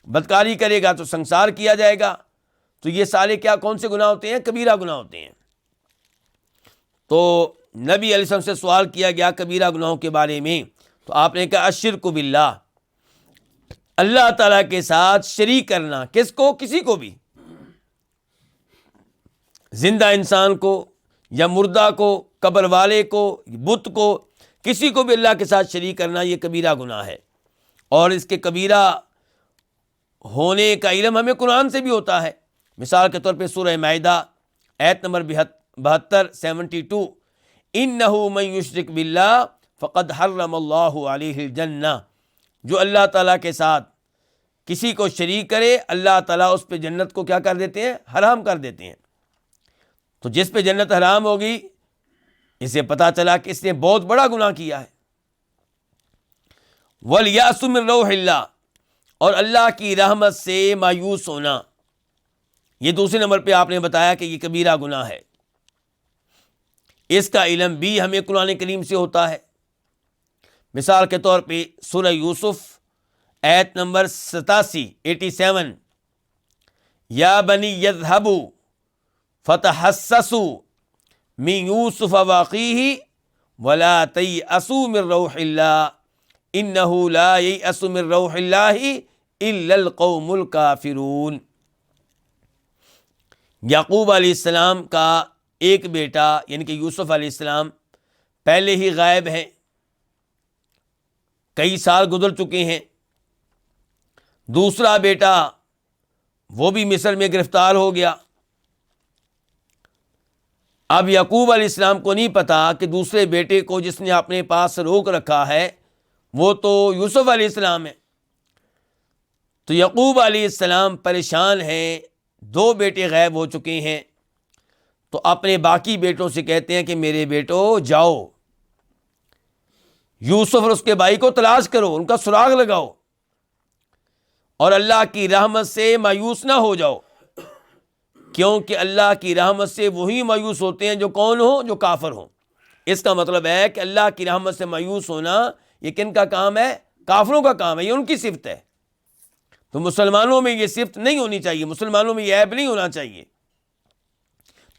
بدکاری کرے گا تو سنسار کیا جائے گا، تو یہ سارے کیا کون سے گناہ ہوتے ہیں؟ کبیرہ گناہ ہوتے ہیں۔ تو نبی علیہ السلام سے سوال کیا گیا کبیرہ گناہوں کے بارے میں، تو آپ نے کہا الشرک باللہ، اللہ تعالیٰ کے ساتھ شریک کرنا۔ کس کو؟ کسی کو بھی، زندہ انسان کو یا مردہ کو، قبر والے کو، بت کو، کسی کو بھی اللہ کے ساتھ شریک کرنا، یہ کبیرہ گناہ ہے۔ اور اس کے کبیرہ ہونے کا علم ہمیں قرآن سے بھی ہوتا ہے۔ مثال کے طور پہ سورہ مائدہ آیت نمبر 72 انہ من یشرک باللہ فقد حرم اللہ علیہ الجنہ، جو اللہ تعالیٰ کے ساتھ کسی کو شریک کرے اللہ تعالیٰ اس پہ جنت کو کیا کر دیتے ہیں؟ حرام کر دیتے ہیں۔ تو جس پہ جنت حرام ہوگی اسے پتہ چلا کہ اس نے بہت بڑا گناہ کیا ہے۔ وَالْيَأْسُ مِن رَوْحِ اللَّهِ، اور اللہ کی رحمت سے مایوس ہونا، یہ دوسرے نمبر پہ آپ نے بتایا کہ یہ کبیرہ گناہ ہے۔ اس کا علم بھی ہمیں قرآن کریم سے ہوتا ہے۔ مثال کے طور پہ سورہ یوسف آیت نمبر 87 یا بنی یذہبوا فتحسسوا من یوسف واخیہ ولا تیأسوا من روح اللہ انہ لا ییأس من روح اللہ الا القوم الکافرون۔ یعقوب علیہ السلام کا ایک بیٹا یعنی کہ یوسف علیہ السلام پہلے ہی غائب ہیں، کئی سال گزر چکے ہیں۔ دوسرا بیٹا وہ بھی مصر میں گرفتار ہو گیا۔ اب یعقوب علیہ السلام کو نہیں پتا کہ دوسرے بیٹے کو جس نے اپنے پاس روک رکھا ہے وہ تو یوسف علیہ السلام ہے۔ تو یعقوب علیہ السلام پریشان ہیں، 2 بیٹے غائب ہو چکے ہیں، تو اپنے باقی بیٹوں سے کہتے ہیں کہ میرے بیٹو جاؤ یوسف اور اس کے بھائی کو تلاش کرو، ان کا سراغ لگاؤ، اور اللہ کی رحمت سے مایوس نہ ہو جاؤ، کیونکہ اللہ کی رحمت سے وہی مایوس ہوتے ہیں جو کون ہوں؟ جو کافر ہوں۔ اس کا مطلب ہے کہ اللہ کی رحمت سے مایوس ہونا یہ کن کا کام ہے؟ کافروں کا کام ہے، یہ ان کی صفت ہے۔ تو مسلمانوں میں یہ صفت نہیں ہونی چاہیے، مسلمانوں میں یہ عیب نہیں ہونا چاہیے۔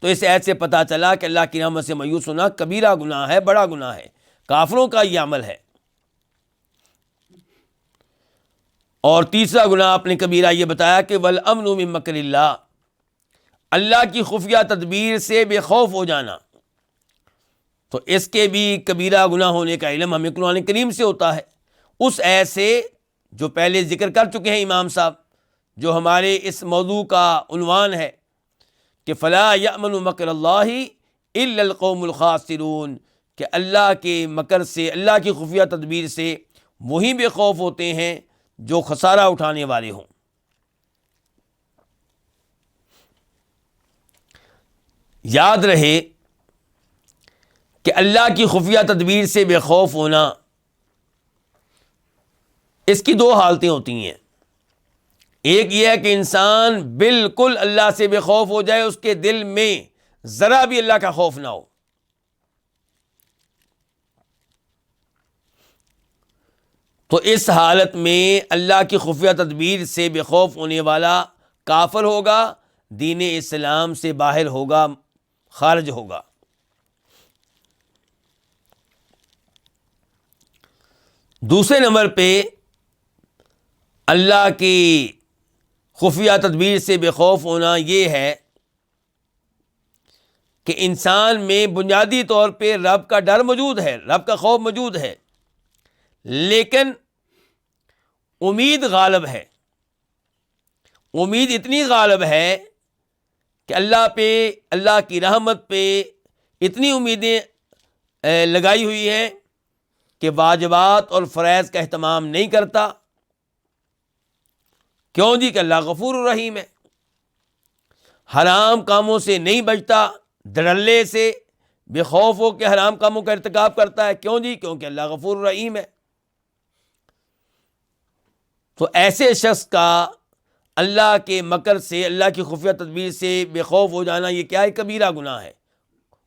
تو اس آیت سے پتہ چلا کہ اللہ کی رحمت سے مایوس ہونا کبیرہ گناہ ہے، بڑا گناہ ہے، کافروں کا یہ عمل ہے۔ اور تیسرا گناہ آپ نے کبیرہ یہ بتایا کہ والامن من مکر اللہ، اللہ کی خفیہ تدبیر سے بے خوف ہو جانا، تو اس کے بھی کبیرہ گناہ ہونے کا علم ہمیں قرآن کریم سے ہوتا ہے۔ اس آیت سے جو پہلے ذکر کر چکے ہیں امام صاحب، جو ہمارے اس موضوع کا عنوان ہے کہ فلا یأمن مکر اللہ الا القوم الخاسرون، کہ اللہ کے مکر سے، اللہ کی خفیہ تدبیر سے وہی بے خوف ہوتے ہیں جو خسارہ اٹھانے والے ہوں۔ یاد رہے کہ اللہ کی خفیہ تدبیر سے بے خوف ہونا، اس کی 2 حالتیں ہوتی ہیں۔ ایک یہ ہے کہ انسان بالکل اللہ سے بے خوف ہو جائے، اس کے دل میں ذرا بھی اللہ کا خوف نہ ہو۔ تو اس حالت میں اللہ کی خفیہ تدبیر سے بے خوف ہونے والا کافر ہوگا، دین اسلام سے باہر ہوگا، خارج ہوگا۔ دوسرے نمبر پہ اللہ کی خفیہ تدبیر سے بے خوف ہونا یہ ہے کہ انسان میں بنیادی طور پہ رب کا ڈر موجود ہے، رب کا خوف موجود ہے، لیکن امید غالب ہے۔ امید اتنی غالب ہے کہ اللہ پہ، اللہ کی رحمت پہ اتنی امیدیں لگائی ہوئی ہیں کہ واجبات اور فرائض کا اہتمام نہیں کرتا۔ کیوں جی؟ کہ اللہ غفور الرحیم ہے۔ حرام کاموں سے نہیں بچتا، دھڑلے سے بے خوف ہو کے حرام کاموں کا ارتکاب کرتا ہے۔ کیوں جی؟ کیونکہ اللہ غفور الرحیم ہے۔ تو ایسے شخص کا اللہ کے مکر سے، اللہ کی خفیہ تدبیر سے بے خوف ہو جانا یہ کیا ہے؟ کبیرہ گناہ ہے،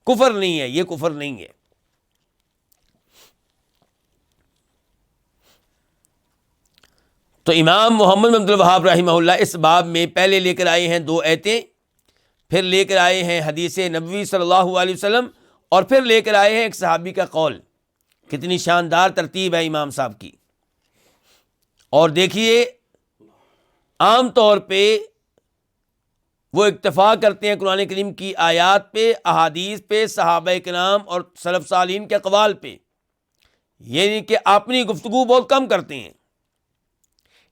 کفر نہیں ہے، یہ کفر نہیں ہے۔ تو امام محمد بن عبد الوہاب رحمہ اللہ اس باب میں پہلے لے کر آئے ہیں 2 آیتیں، پھر لے کر آئے ہیں حدیث نبوی صلی اللہ علیہ وسلم، اور پھر لے کر آئے ہیں ایک صحابی کا قول۔ کتنی شاندار ترتیب ہے امام صاحب کی۔ اور دیکھیے عام طور پہ وہ اکتفا کرتے ہیں قرآن کریم کی آیات پہ، احادیث پہ، صحابہ کرام اور سلف صالحین کے اقوال پہ، یعنی کہ اپنی گفتگو بہت کم کرتے ہیں۔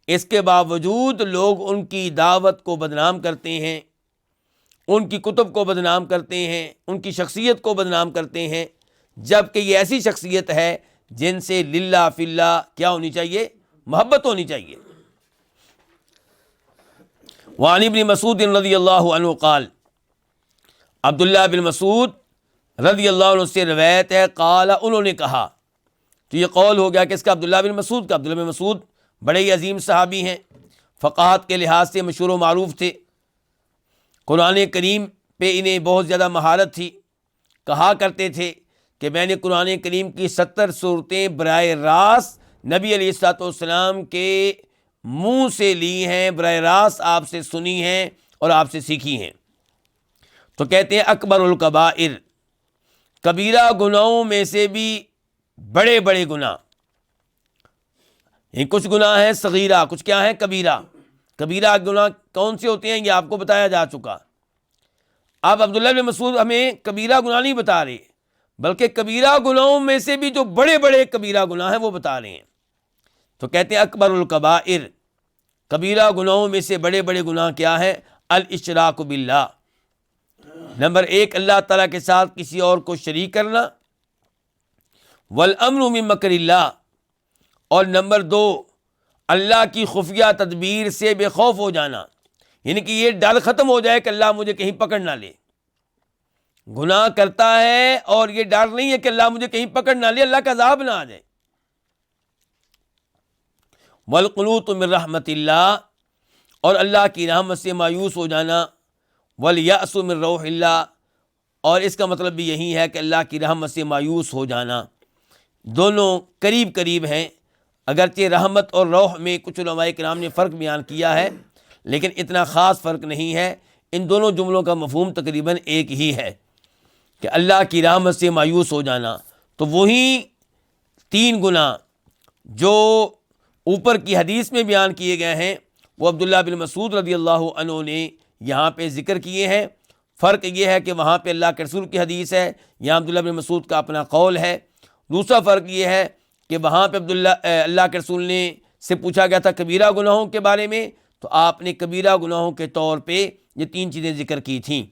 اس کے باوجود لوگ ان کی دعوت کو بدنام کرتے ہیں، ان کی کتب کو بدنام کرتے ہیں، ان کی شخصیت کو بدنام کرتے ہیں، جب کہ یہ ایسی شخصیت ہے جن سے للہ فی اللہ کیا ہونی چاہیے؟ محبت ہونی چاہیے۔ وعن ابن مسعود رضی اللہ عنہ قال، عبداللہ بن مسعود رضی اللہ عنہ سے روایت ہے، قال، انہوں نے کہا، تو یہ قول ہو گیا کس کا؟ عبداللہ بن مسعود کا۔ عبداللہ بن مسعود بڑے ہی عظیم صحابی ہیں، فقاہت کے لحاظ سے مشہور و معروف تھے، قرآن کریم پہ انہیں بہت زیادہ مہارت تھی۔ کہا کرتے تھے کہ میں نے قرآن کریم کی 70 صورتیں براہ راست نبی علیہ الصلوۃ والسلام کے منہ سے لی ہیں، براہ راست آپ سے سنی ہیں اور آپ سے سیکھی ہیں۔ تو کہتے ہیں اکبر الکبائر، کبیرہ گناہوں میں سے بھی بڑے بڑے گناہ، یہ کچھ گناہ ہیں صغیرہ، کچھ کیا ہیں؟ کبیرہ۔ کبیرہ گناہ کون سے ہوتے ہیں یہ آپ کو بتایا جا چکا۔ اب عبداللہ بن مسعود ہمیں کبیرہ گناہ نہیں بتا رہے، بلکہ کبیرہ گناہوں میں سے بھی جو بڑے بڑے کبیرہ گناہ ہیں وہ بتا رہے ہیں۔ تو کہتے ہیں اکبر الکبائر، کبیرہ گناہوں میں سے بڑے بڑے گناہ کیا ہیں؟ الاشراک باللہ، نمبر 1 اللہ تعالیٰ کے ساتھ کسی اور کو شریک کرنا، والامن من مکر اللہ، اور نمبر 2 اللہ کی خفیہ تدبیر سے بے خوف ہو جانا، یعنی کہ یہ ڈر ختم ہو جائے کہ اللہ مجھے کہیں پکڑ نہ لے۔ گناہ کرتا ہے اور یہ ڈر نہیں ہے کہ اللہ مجھے کہیں پکڑ نہ لے، اللہ کا عذاب نہ آ جائے۔ والقنوط من رحمت اللہ، اور اللہ کی رحمت سے مایوس ہو جانا، والیأس من روح اللہ، اور اس کا مطلب بھی یہی ہے کہ اللہ کی رحمت سے مایوس ہو جانا۔ دونوں قریب قریب ہیں، اگرچہ رحمت اور روح میں کچھ علماء کرام نے فرق بیان کیا ہے، لیکن اتنا خاص فرق نہیں ہے۔ ان دونوں جملوں کا مفہوم تقریباً ایک ہی ہے کہ اللہ کی رحمت سے مایوس ہو جانا۔ تو وہی 3 گناہ جو اوپر کی حدیث میں بیان کیے گئے ہیں وہ عبداللہ بن مسعود رضی اللہ عنہ نے یہاں پہ ذکر کیے ہیں۔ فرق یہ ہے کہ وہاں پہ اللہ کے رسول کی حدیث ہے، یہاں عبداللہ بن مسعود کا اپنا قول ہے۔ دوسرا فرق یہ ہے کہ وہاں پہ اللہ کے رسول نے سے پوچھا گیا تھا کبیرہ گناہوں کے بارے میں، تو آپ نے کبیرہ گناہوں کے طور پہ یہ 3 چیزیں ذکر کی تھیں،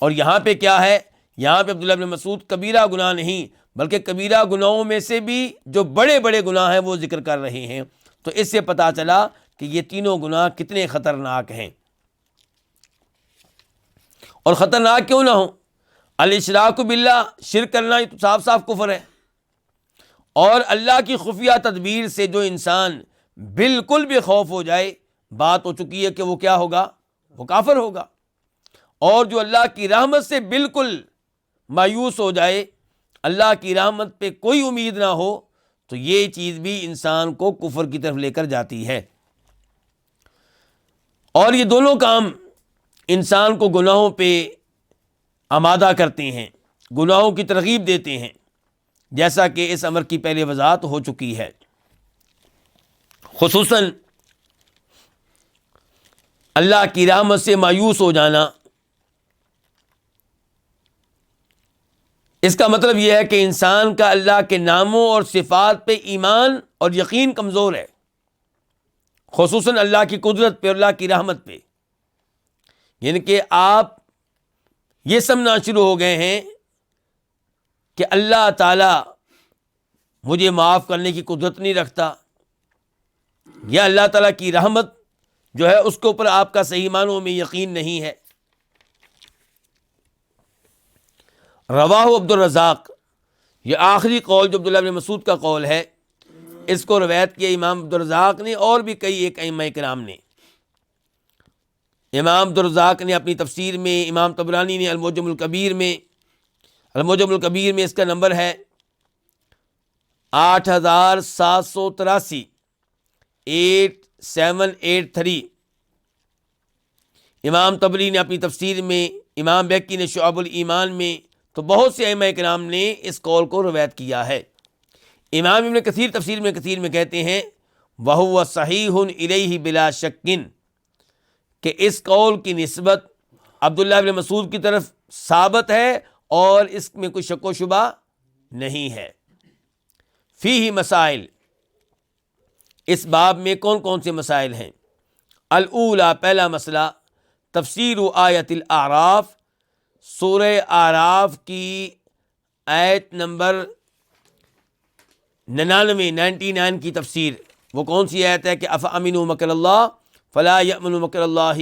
اور یہاں پہ کیا ہے؟ یہاں پہ عبداللہ بن مسعود کبیرہ گناہ نہیں بلکہ کبیرہ گناہوں میں سے بھی جو بڑے بڑے گناہ ہیں وہ ذکر کر رہے ہیں۔ تو اس سے پتہ چلا کہ یہ تینوں گناہ کتنے خطرناک ہیں، اور خطرناک کیوں نہ ہوں۔ الاشراک باللہ، شرک کرنا یہ تو صاف صاف کفر ہے، اور اللہ کی خفیہ تدبیر سے جو انسان بالکل بے خوف ہو جائے، بات ہو چکی ہے کہ وہ کیا ہوگا؟ وہ کافر ہوگا۔ اور جو اللہ کی رحمت سے بالکل مایوس ہو جائے، اللہ کی رحمت پہ کوئی امید نہ ہو، تو یہ چیز بھی انسان کو کفر کی طرف لے کر جاتی ہے۔ اور یہ دونوں کام انسان کو گناہوں پہ آمادہ کرتے ہیں، گناہوں کی ترغیب دیتے ہیں، جیسا کہ اس امر کی پہلے وضاحت ہو چکی ہے۔ خصوصاً اللہ کی رحمت سے مایوس ہو جانا، اس کا مطلب یہ ہے کہ انسان کا اللہ کے ناموں اور صفات پہ ایمان اور یقین کمزور ہے، خصوصاً اللہ کی قدرت پہ، اللہ کی رحمت پہ۔ یعنی کہ آپ یہ سمجھنا شروع ہو گئے ہیں کہ اللہ تعالیٰ مجھے معاف کرنے کی قدرت نہیں رکھتا، یا اللہ تعالیٰ کی رحمت جو ہے اس کے اوپر آپ کا صحیح معنوں میں یقین نہیں ہے۔ رواہ عبد الرزاق، یہ آخری قول جو عبداللہ بن مسعود کا قول ہے، اس کو روایت کیا امام عبد الرزاق نے اور بھی کئی ایک ائمہ کرام نے۔ امام عبد الرزاق نے اپنی تفسیر میں، امام طبرانی نے المعجم الکبیر میں اس کا نمبر ہے 8783، 8783۔ امام طبری نے اپنی تفسیر میں، امام بیہقی نے شعب الایمان میں، تو بہت سے ائمہ کرام نے اس قول کو روایت کیا ہے۔ امام ابن کثیر تفسیر میں کثیر میں کہتے ہیں وَهُوَ صَحِيحٌ إِلَيْهِ بِلَا شَكٍّ، کہ اس قول کی نسبت عبداللہ بن مسعود کی طرف ثابت ہے اور اس میں کوئی شک و شبہ نہیں ہے۔ فیہ مسائل، اس باب میں کون کون سے مسائل ہیں؟ الاولی، پہلا مسئلہ، تفسیر آیت الاعراف، سورہ اعراف کی آیت نمبر 99 کی تفسیر۔ وہ کون سی آیت ہے کہ افامنوا مکر اللہ فلا یأمن مکر اللہ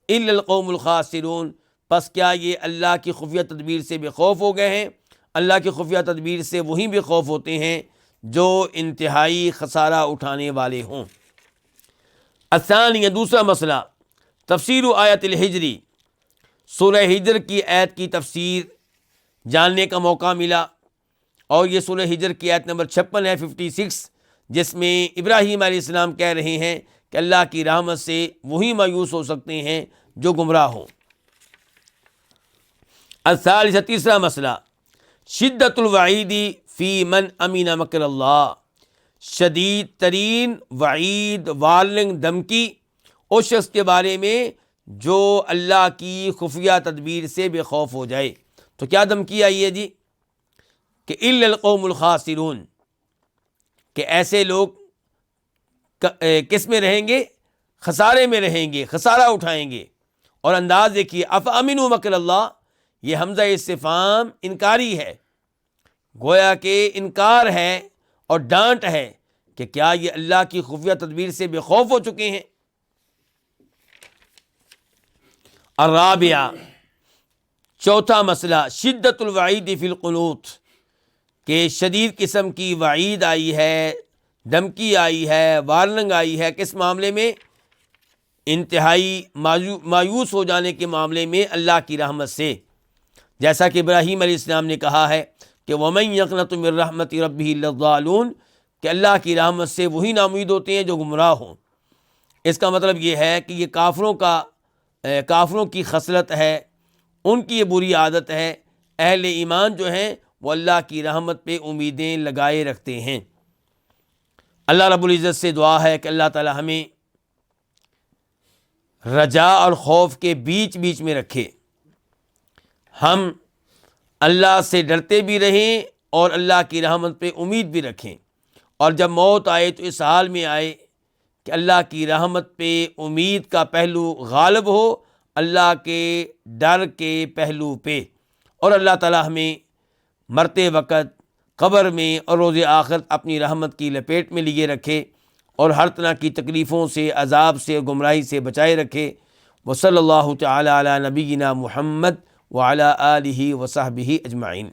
الا القوم الخاسرون، پس کیا یہ اللہ کی خفیہ تدبیر سے بے خوف ہو گئے ہیں؟ اللہ کی خفیہ تدبیر سے وہی بے خوف ہوتے ہیں جو انتہائی خسارہ اٹھانے والے ہوں۔ الثانیہ، دوسرا مسئلہ، تفسیر آیت الحجری، سورہ ہجر کی آیت کی تفسیر جاننے کا موقع ملا، اور یہ سورہ ہجر کی آیت نمبر 56 ہے، 56، جس میں ابراہیم علیہ السلام کہہ رہے ہیں کہ اللہ کی رحمت سے وہی مایوس ہو سکتے ہیں جو گمراہ ہوں۔ الثالثہ، تیسرا مسئلہ، شدت الوعید فی من امین مکر اللہ، شدید ترین وعید، وارننگ، دھمکی اس شخص کے بارے میں جو اللہ کی خفیہ تدبیر سے بے خوف ہو جائے۔ تو کیا دھمکی آئی ہے جی؟ کہ الا القوم الخاسرون، کہ ایسے لوگ کس میں رہیں گے؟ خسارے میں رہیں گے، خسارہ اٹھائیں گے۔ اور انداز دیکھیے، افامنوا مکر اللہ، یہ حمزہ استفہام انکاری ہے، گویا کہ انکار ہے اور ڈانٹ ہے کہ کیا یہ اللہ کی خفیہ تدبیر سے بے خوف ہو چکے ہیں؟ الرابعہ، چوتھا مسئلہ، شدت الوعید فی القنوت، کہ شدید قسم کی وعید آئی ہے، دھمکی آئی ہے، وارننگ آئی ہے، کس معاملے میں؟ انتہائی مایوس ہو جانے کے معاملے میں اللہ کی رحمت سے، جیسا کہ ابراہیم علیہ السلام نے کہا ہے کہ وَمَن يَقْنَطُ مِن رَحْمَتِ رَبِّهِ إِلَّا الضَّالُونَ، کہ اللہ کی رحمت سے وہی نا امید ہوتے ہیں جو گمراہ ہوں۔ اس کا مطلب یہ ہے کہ یہ کافروں کی خصلت ہے، ان کی یہ بری عادت ہے۔ اہل ایمان جو ہیں وہ اللہ کی رحمت پہ امیدیں لگائے رکھتے ہیں۔ اللہ رب العزت سے دعا ہے کہ اللہ تعالی ہمیں رجا اور خوف کے بیچ بیچ میں رکھے، ہم اللہ سے ڈرتے بھی رہیں اور اللہ کی رحمت پہ امید بھی رکھیں، اور جب موت آئے تو اس حال میں آئے کہ اللہ کی رحمت پہ امید کا پہلو غالب ہو اللہ کے ڈر کے پہلو پہ، اور اللہ تعالی ہمیں مرتے وقت قبر میں اور روز آخرت اپنی رحمت کی لپیٹ میں لیے رکھے، اور ہر طرح کی تکلیفوں سے، عذاب سے، گمراہی سے بچائے رکھے۔ وصلی اللہ تعالی علی نبینا محمد وعلی آلہ وصحبہ اجمعین۔